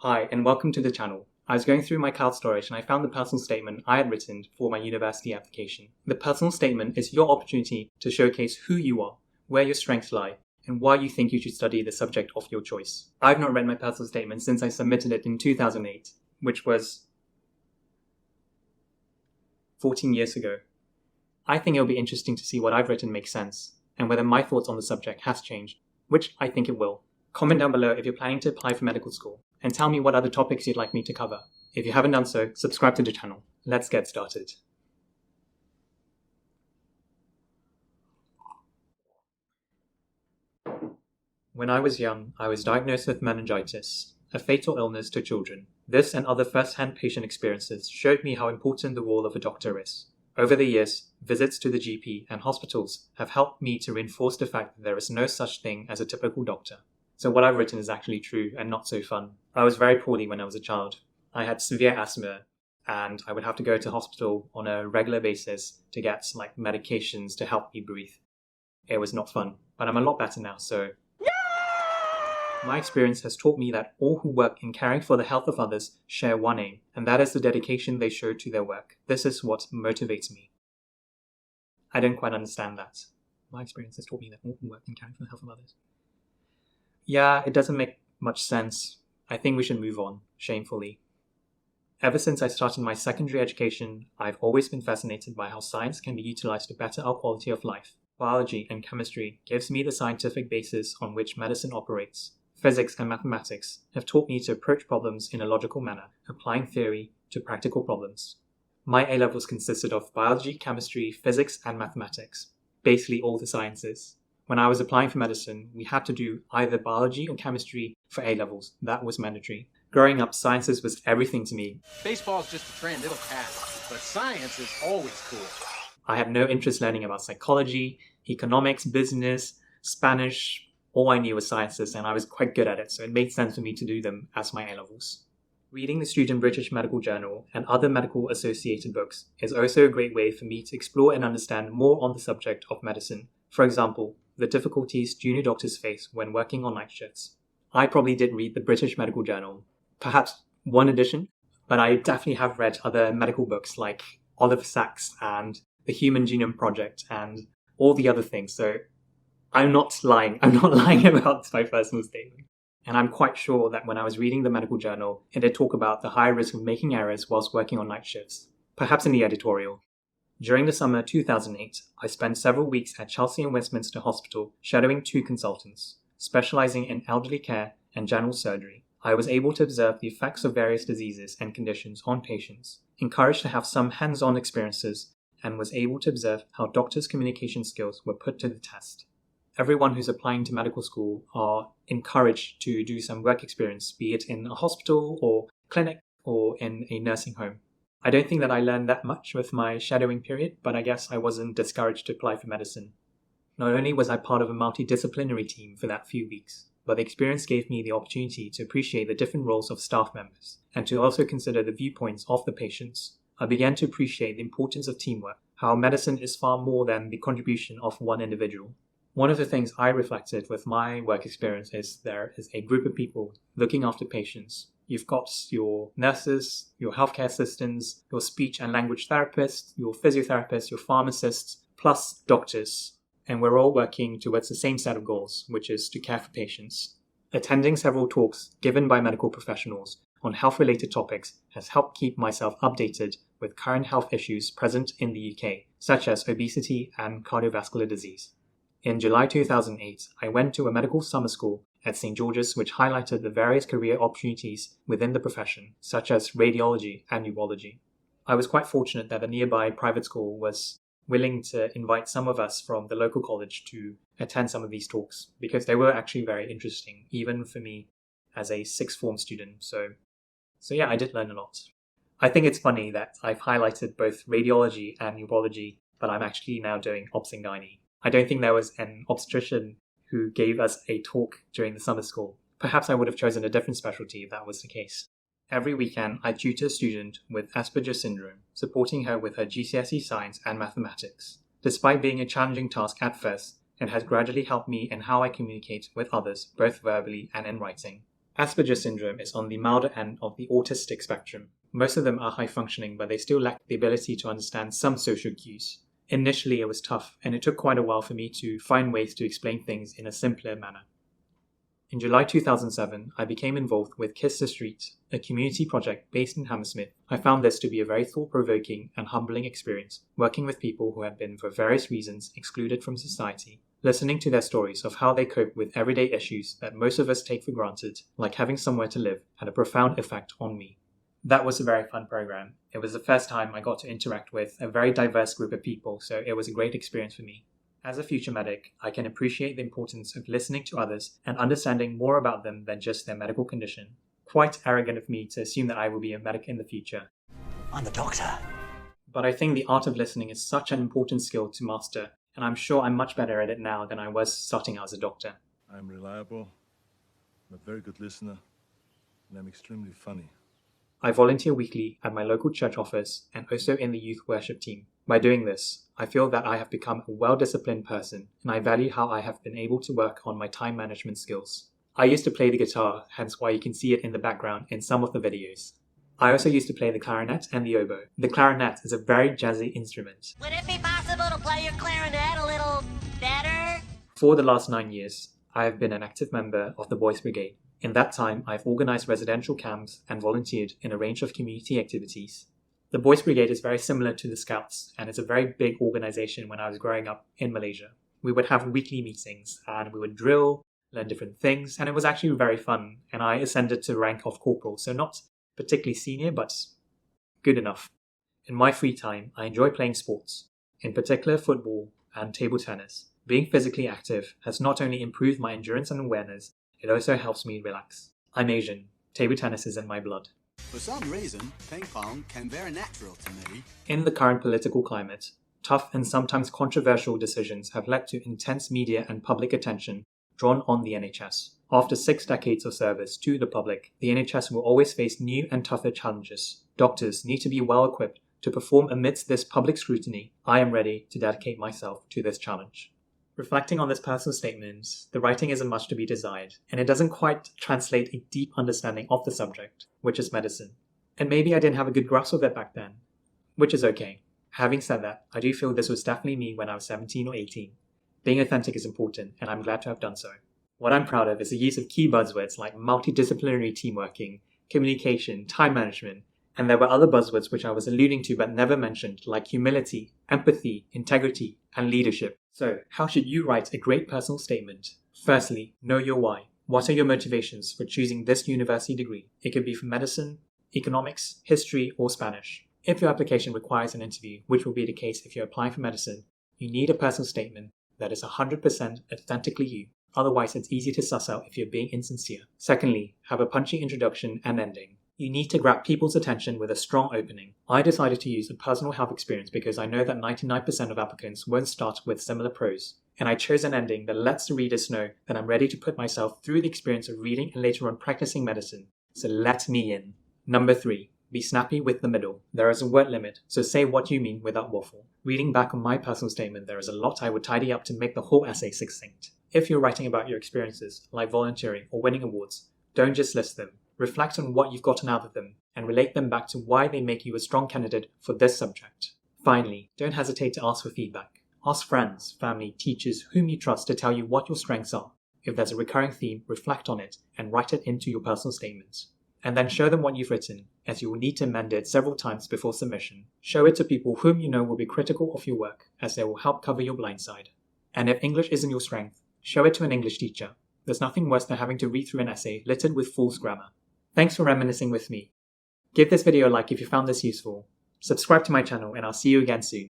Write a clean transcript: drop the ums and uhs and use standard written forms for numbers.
Hi, and welcome to the channel. I was going through my cloud storage and I found the personal statement I had written for my university application. The personal statement is your opportunity to showcase who you are, where your strengths lie, and why you think you should study the subject of your choice. I've not read my personal statement since I submitted it in 2008, which was 14 years ago. I think it'll be interesting to see what I've written makes sense, and whether my thoughts on the subject has changed, which I think it will. Comment down below if you're planning to apply for medical school, and tell me what other topics you'd like me to cover. If you haven't done so, subscribe to the channel. Let's get started. When I was young, I was diagnosed with meningitis, a fatal illness to children. This and other first-hand patient experiences showed me how important the role of a doctor is. Over the years, visits to the GP and hospitals have helped me to reinforce the fact that there is no such thing as a typical doctor. So what I've written is actually true and not so fun. I was very poorly when I was a child. I had severe asthma and I would have to go to hospital on a regular basis to get medications to help me breathe. It was not fun, but I'm a lot better now, so... My experience has taught me that all who work in caring for the health of others share one aim, and that is the dedication they show to their work. This is what motivates me. I don't quite understand that. My experience has taught me that all who work in caring for the health of others. Yeah, it doesn't make much sense. I think we should move on, shamefully. Ever since I started my secondary education, I've always been fascinated by how science can be utilized to better our quality of life. Biology and chemistry gives me the scientific basis on which medicine operates. Physics and mathematics have taught me to approach problems in a logical manner, applying theory to practical problems. My A-levels consisted of biology, chemistry, physics, and mathematics, basically all the sciences. When I was applying for medicine, we had to do either biology or chemistry for A-levels. That was mandatory. Growing up, sciences was everything to me. Baseball's just a trend, it'll pass, but science is always cool. I had no interest learning about psychology, economics, business, Spanish. All I knew was sciences, and I was quite good at it, so it made sense for me to do them as my A-levels. Reading the Student British Medical Journal and other medical associated books is also a great way for me to explore and understand more on the subject of medicine. For example, the difficulties junior doctors face when working on night shifts. I probably did read the British Medical Journal, perhaps one edition, but I definitely have read other medical books like Oliver Sacks and the Human Genome Project and all the other things, so I'm not lying. I'm not lying about my personal statement. And I'm quite sure that when I was reading the medical journal, it did talk about the high risk of making errors whilst working on night shifts, perhaps in the editorial. During the summer 2008, I spent several weeks at Chelsea and Westminster Hospital shadowing 2 consultants, specializing in elderly care and general surgery. I was able to observe the effects of various diseases and conditions on patients, encouraged to have some hands-on experiences, and was able to observe how doctors' communication skills were put to the test. Everyone who's applying to medical school are encouraged to do some work experience, be it in a hospital or clinic or in a nursing home. I don't think that I learned that much with my shadowing period, but I guess I wasn't discouraged to apply for medicine. Not only was I part of a multidisciplinary team for that few weeks, but the experience gave me the opportunity to appreciate the different roles of staff members and to also consider the viewpoints of the patients. I began to appreciate the importance of teamwork, how medicine is far more than the contribution of one individual. One of the things I reflected with my work experience is there is a group of people looking after patients. You've got your nurses, your healthcare assistants, your speech and language therapists, your physiotherapists, your pharmacists, plus doctors. And we're all working towards the same set of goals, which is to care for patients. Attending several talks given by medical professionals on health-related topics has helped keep myself updated with current health issues present in the UK, such as obesity and cardiovascular disease. In July 2008, I went to a medical summer school at St. George's which highlighted the various career opportunities within the profession, such as radiology and neurology. I was quite fortunate that a nearby private school was willing to invite some of us from the local college to attend some of these talks, because they were actually very interesting, even for me as a sixth form student. So yeah, I did learn a lot. I think it's funny that I've highlighted both radiology and neurology, but I'm actually now doing obs and gynae. I don't think there was an obstetrician who gave us a talk during the summer school. Perhaps I would have chosen a different specialty if that was the case. Every weekend, I tutor a student with Asperger syndrome, supporting her with her GCSE science and mathematics. Despite being a challenging task at first, it has gradually helped me in how I communicate with others, both verbally and in writing. Asperger syndrome is on the milder end of the autistic spectrum. Most of them are high functioning, but they still lack the ability to understand some social cues. Initially, it was tough, and it took quite a while for me to find ways to explain things in a simpler manner. In July 2007, I became involved with Kiss the Street, a community project based in Hammersmith. I found this to be a very thought-provoking and humbling experience, working with people who had been, for various reasons, excluded from society. Listening to their stories of how they cope with everyday issues that most of us take for granted, like having somewhere to live, had a profound effect on me. That was a very fun program. It was the first time I got to interact with a very diverse group of people, so it was a great experience for me. As a future medic, I can appreciate the importance of listening to others and understanding more about them than just their medical condition. Quite arrogant of me to assume that I will be a medic in the future. I'm the doctor. But I think the art of listening is such an important skill to master, and I'm sure I'm much better at it now than I was starting out as a doctor. I'm reliable, I'm a very good listener, and I'm extremely funny. I volunteer weekly at my local church office and also in the youth worship team. By doing this, I feel that I have become a well-disciplined person, and I value how I have been able to work on my time management skills. I used to play the guitar, hence why you can see it in the background in some of the videos. I also used to play the clarinet and the oboe. The clarinet is a very jazzy instrument. Would it be possible to play your clarinet a little better? For the last 9 years, I have been an active member of the Boys Brigade. In that time, I've organised residential camps and volunteered in a range of community activities. The Boys Brigade is very similar to the Scouts, and it's a very big organisation when I was growing up in Malaysia. We would have weekly meetings, and we would drill, learn different things, and it was actually very fun, and I ascended to rank of corporal, so not particularly senior, but good enough. In my free time, I enjoy playing sports, in particular football and table tennis. Being physically active has not only improved my endurance and awareness, it also helps me relax. I'm Asian. Table tennis is in my blood. For some reason, ping pong came very natural to me. In the current political climate, tough and sometimes controversial decisions have led to intense media and public attention drawn on the NHS. After 6 decades of service to the public, the NHS will always face new and tougher challenges. Doctors need to be well equipped to perform amidst this public scrutiny. I am ready to dedicate myself to this challenge. Reflecting on this personal statement, the writing isn't much to be desired, and it doesn't quite translate a deep understanding of the subject, which is medicine. And maybe I didn't have a good grasp of it back then, which is okay. Having said that, I do feel this was definitely me when I was 17 or 18. Being authentic is important, and I'm glad to have done so. What I'm proud of is the use of key buzzwords like multidisciplinary teamworking, communication, time management, and there were other buzzwords which I was alluding to but never mentioned, like humility, empathy, integrity, and leadership. So, how should you write a great personal statement? Firstly, know your why. What are your motivations for choosing this university degree? It could be for medicine, economics, history, or Spanish. If your application requires an interview, which will be the case if you're applying for medicine, you need a personal statement that is 100% authentically you. Otherwise, it's easy to suss out if you're being insincere. Secondly, have a punchy introduction and ending. You need to grab people's attention with a strong opening. I decided to use a personal health experience because I know that 99% of applicants won't start with similar prose. And I chose an ending that lets the readers know that I'm ready to put myself through the experience of reading and later on practicing medicine. So let me in. Number 3. Be snappy with the middle. There is a word limit, so say what you mean without waffle. Reading back on my personal statement, there is a lot I would tidy up to make the whole essay succinct. If you're writing about your experiences, like volunteering or winning awards, don't just list them. Reflect on what you've gotten out of them and relate them back to why they make you a strong candidate for this subject. Finally, don't hesitate to ask for feedback. Ask friends, family, teachers, whom you trust to tell you what your strengths are. If there's a recurring theme, reflect on it and write it into your personal statements. And then show them what you've written, as you will need to amend it several times before submission. Show it to people whom you know will be critical of your work, as they will help cover your blind side. And if English isn't your strength, show it to an English teacher. There's nothing worse than having to read through an essay littered with false grammar. Thanks for reminiscing with me. Give this video a like if you found this useful. Subscribe to my channel and I'll see you again soon.